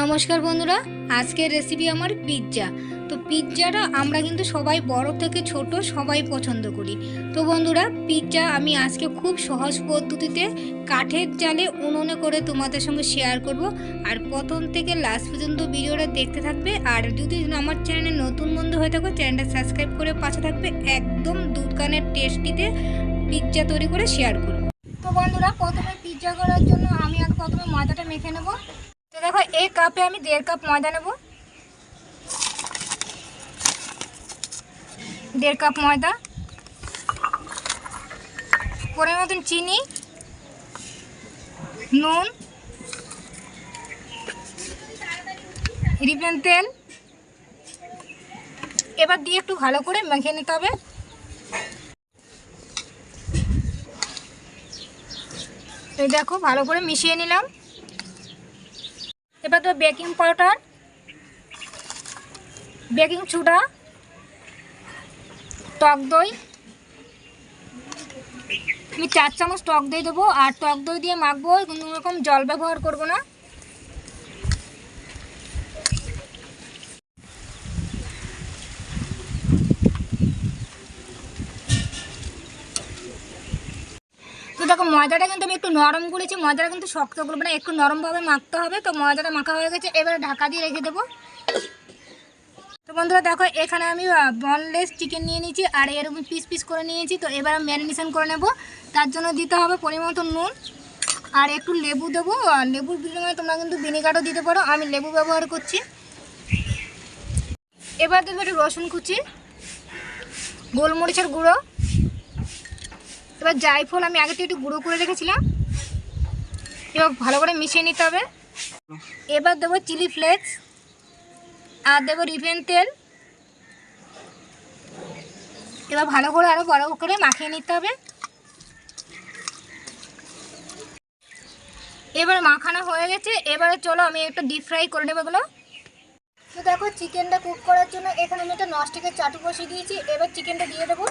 নমস্কার বন্ধুরা, আজকের রেসিপি আমার পিৎজা। তো পিৎজাটা আমরা কিন্তু সবাই বড় থেকে ছোট সবাই পছন্দ করি। তো বন্ধুরা, পিৎজা আমি আজকে খুব সহজ পদ্ধতিতে কাঠের জালে উনুনে করে তোমাদের সঙ্গে শেয়ার করব। আর প্রথম থেকে লাস্ট পর্যন্ত ভিডিওটা দেখতে থাকবে। আর যদি আমার চ্যানেলে নতুন বন্ধু হয়ে থাকো, চ্যানেলটা সাবস্ক্রাইব করে পাশে থাকবে। একদম দুধকানের টেস্টিতে পিৎজা তৈরি করে শেয়ার করব। তো বন্ধুরা, প্রথমে পিৎজা করার জন্য আমি আগে প্রথমে ময়দাটা মেখে নেব। তো দেখো, এই কাপে আমি 1.5 কাপ ময়দা নেব। 1.5 কাপ ময়দা, পরিমাণ মতন চিনি, নুন, রিফাইন তেল। এবার দিয়ে একটু ভালো করে মেখে নিতে হবে। এই দেখো, ভালো করে মিশিয়ে নিলাম। এবার তো বেকিং পাউডার, বেকিং সোডা, টক দই, আমি 4 চামচ টক দই দেবো। আর টক দই দিয়ে মাখবো, কোনো রকম জল ব্যবহার করব না। তো দেখো, ময়দাটা কিন্তু আমি একটু নরম করেছি, ময়দাটা কিন্তু শক্ত করবো না, একটু নরমভাবে মাখতে হবে। তো ময়দাটা মাখা হয়ে গেছে, এবারে ঢাকা দিয়ে রেখে দেবো। তো বন্ধুরা দেখো, এখানে আমি বনলেস চিকেন নিয়ে নিয়েছি আর এরকম পিস পিস করে নিয়েছি। তো এবার ম্যারিনেশন করে নেব। তার জন্য দিতে হবে পরিমাণ মতো নুন আর একটু লেবু দেবো। আর লেবুর বিনিময়ে তোমরা কিন্তু ভিনেগারও দিতে পারো, আমি লেবু ব্যবহার করছি। এবার দেবো একটু রসুন কুচি, গোলমরিচের গুঁড়ো, এবার জায়ফল আমি আগে থেকে একটু গুঁড়ো করে রেখেছিলাম। এবার ভালো করে মিশিয়ে নিতে হবে। এবার দেবো চিলি ফ্লেক্স আর দেবো রিফাইন তেল। এবার ভালো করে আরও বড় করে মাখিয়ে নিতে হবে। এবার মাখানো হয়ে গেছে, এবারে চলো আমি একটু ডিপ ফ্রাই করে নেবো এগুলো। তো দেখো, চিকেনটা কুক করার জন্য এখানে আমি একটা ননস্টিকের চাটু বসিয়ে দিয়েছি। এবার চিকেনটা দিয়ে দেবো।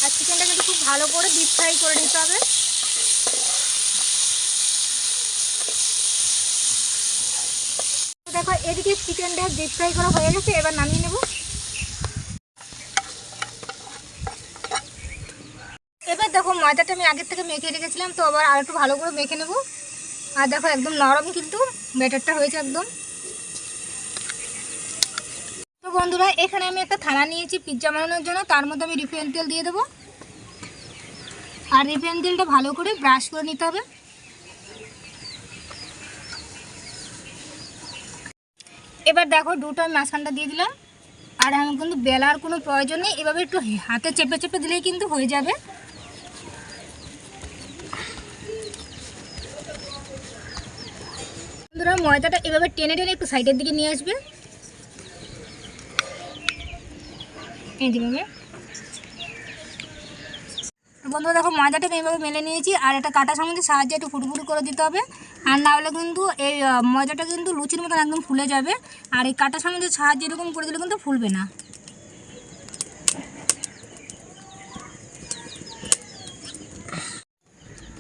আর চিকেনটা কিন্তু খুব ভালো করে ডিপ ফ্রাই করে নিতে হবে। তো দেখো, এদিকে চিকেনটা ডিপ ফ্রাই করা হয়ে গেছে, এবার নামিয়ে নেব। এবার দেখো, ময়দাটা আমি আগের থেকে মেখে রেখেছিলাম, তো আবার আর একটু ভালো করে মেখে নেব। আর দেখো, একদম নরম কিন্তু ব্যাটারটা হয়েছে একদম। তো বন্ধুরা, এখানে আমি একটা থালা নিয়েছি পিৎজা বানানোর জন্য, তার মধ্যে আমি রিফাইন তেল দিয়ে দেবো। আর রিফাইন তেলটা ভালো করে ব্রাশ করে নিতে হবে। এবার দেখো, দুটো আমি মাঝখানটা দিয়ে দিলাম। আর আমি কিন্তু বেলার কোনো প্রয়োজন নেই, এভাবে একটু হাতে চেপে চেপে দিলেই কিন্তু হয়ে যাবে। বন্ধুরা, ময়দাটা এভাবে টেনে টেনে একটু সাইডের দিকে নিয়ে আসবে, এইভাবে। বন্ধুরা দেখো, ময়দাটাকে এইভাবে মেলে নিয়েছি। আর এটা কাটা চামচের সাহায্যে একটু ফুটফুট করে দিতে হবে। আর না হলে কিন্তু এই ময়দাটা কিন্তু লুচির মতন একদম ফুলে যাবে। আর এই কাটা চামচের সাহায্যে এরকম করে দিলে কিন্তু ফুলবে না।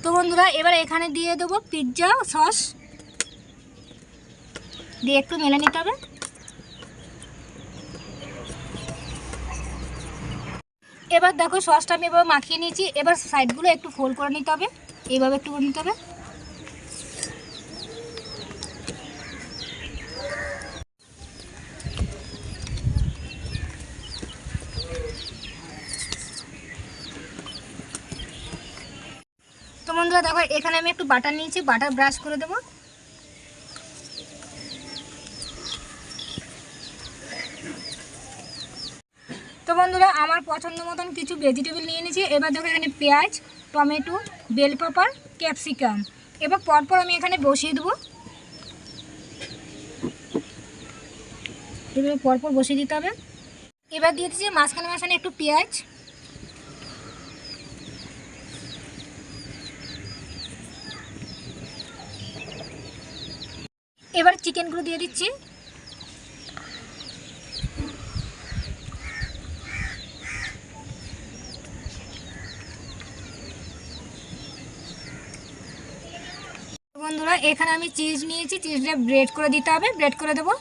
তো বন্ধুরা, এবার এখানে দিয়ে দেবো পিৎজা সস, দিয়ে একটু মেলে নিতে হবে। এবার দেখো, সসটা আমি এভাবে মাখিয়ে নিয়েছি। এবার সাইডগুলো একটু ফোল্ড করে নিতে হবে, এইভাবে একটু করে নিতে হবে। তো বন্ধুরা দেখো, এখানে আমি একটু বাটার নিয়েছি, বাটার ব্রাশ করে দেবো। তো বন্ধুরা, আমার পছন্দ মতন কিছু ভেজিটেবল নিয়ে নিয়েছি। এবার দেখো, এখানে পেঁয়াজ, টমেটো, বেল পেপার, ক্যাপসিকাম এবার পরপর আমি এখানে বসিয়ে দেবো। এবার পরপর বসিয়ে দিতে হবে। এবার দিয়ে দিচ্ছি মাঝখানে মাঝখানে একটু পেঁয়াজ। এবার চিকেনগুলো দিয়ে দিচ্ছি। বন্ধুরা এখানে আমি চিজ নিয়েছি, চিজটা ব্রেড করে দিতে হবে, ব্রেড করে দেবো।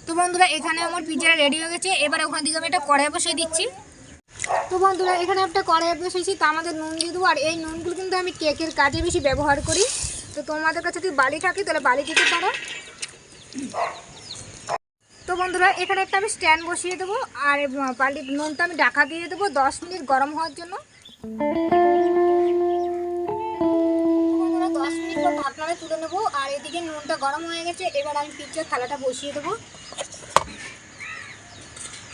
তো বন্ধুরা এখানে আমার পিৎজাটা রেডি হয়ে গেছে। এবার ওখান থেকে আমি একটা কড়াই বসিয়ে দিচ্ছি। তো বন্ধুরা এখানে একটা কড়াই বসিয়েছি, তো আমাদের নুন দিয়ে দেবো। আর এই নুনগুলো কিন্তু আমি কেকের কাজে বেশি ব্যবহার করি। তো তোমাদের কাছে যদি বালি থাকে তাহলে বালি দিতে পারো। তো বন্ধুরা এখানে একটা আমি স্ট্যান্ড বসিয়ে দেবো, আর বালি নুনটা আমি ঢাকা দিয়ে দেবো 10 মিনিট গরম হওয়ার জন্য। 10 মিনিট পর ঢাকনাটা তুলে নেবো। আর এদিকে নুনটা গরম হয়ে গেছে। এবার আমি পিৎজার থালাটা বসিয়ে দেবো।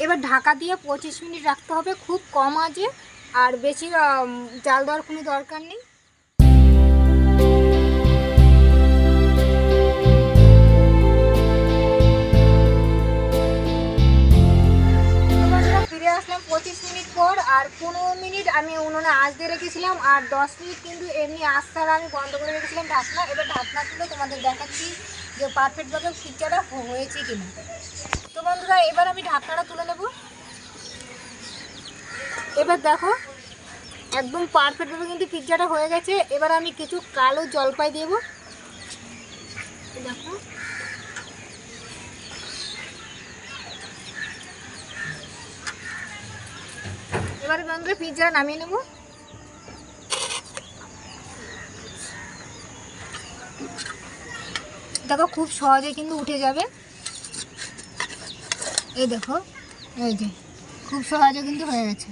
এবার ঢাকা দিয়ে 25 মিনিট রাখতে হবে, খুব কম আঁচে। আর বেশি জাল দেওয়ার কোনো দরকার নেই। ফিরে আসলাম 25 মিনিট পর। আর 15 মিনিট আমি উনুনে আঁচ দিয়ে রেখেছিলাম, আর 10 মিনিট কিন্তু এমনি আঁচ ছাড়া আমি বন্ধ করে রেখেছিলাম ঢাকনা। এবার ঢাকনা তুলে তোমাদের দেখাচ্ছি যে পারফেক্টভাবে পিৎজাটা হয়েছে কিনা। তো বন্ধুরা এবার আমি ঢাকনাটা তুলে নেব। এবার দেখো একদম পারফেক্টভাবে কিন্তু পিৎজাটা হয়ে গেছে। এবার আমি কিছু কালো জলপাই দেব। দেখো এবারে বন্ধুরা পিৎজাটা নামিয়ে নেব। দেখো খুব সহজে কিন্তু উঠে যাবে। এই দেখো, এই যে খুব সহজে কিন্তু হয়ে গেছে।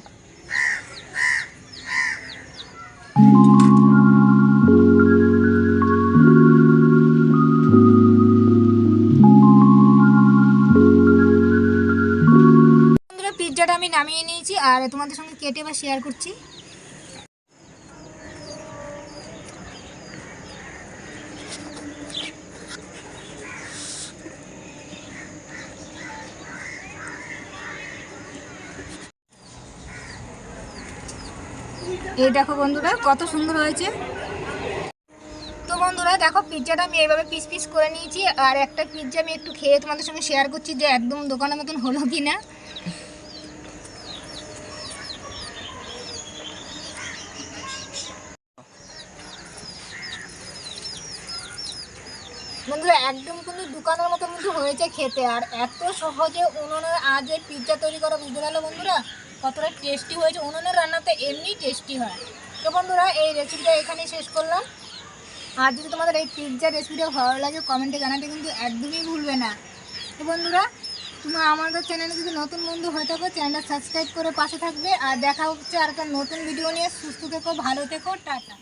পিৎজাটা আমি নামিয়ে নিয়েছি, আর তোমাদের সঙ্গে কেটে বা শেয়ার করছি। এই দেখো বন্ধুরা কত সুন্দর হয়েছে। তো বন্ধুরা দেখো পিৎজাটা আমি এইভাবে পিস পিস করে নিয়েছি। আর একটা পিৎজা আমি একটু খেয়ে তোমাদের সঙ্গে শেয়ার করছি যে একদম দোকানের মতন হলো কি না। বন্ধুরা একদম কিন্তু দোকানের মতো কিন্তু হয়েছে খেতে। আর এত সহজে উনুনের আজে পিৎজা তৈরি করা বুঝতে পারলো বন্ধুরা কতটা টেস্টি হয়েছে। উনুনের রান্নাতে এমনি টেস্টি হয়। তো বন্ধুরা এই রেসিপিটা এখানেই শেষ করলাম। আর যদি তোমাদের এই পিৎজা রেসিপিটা ভালো লাগে কমেন্টে জানাতে কিন্তু একদমই ভুলবে না। তো বন্ধুরা তোমরা আমাদের চ্যানেলে যদি নতুন বন্ধু হয়ে থাকো চ্যানেলটা সাবস্ক্রাইব করে পাশে থাকবে। আর দেখা হচ্ছে আর একটা নতুন ভিডিও নিয়ে। সুস্থ থেকো, ভালো থেকো, টাটা।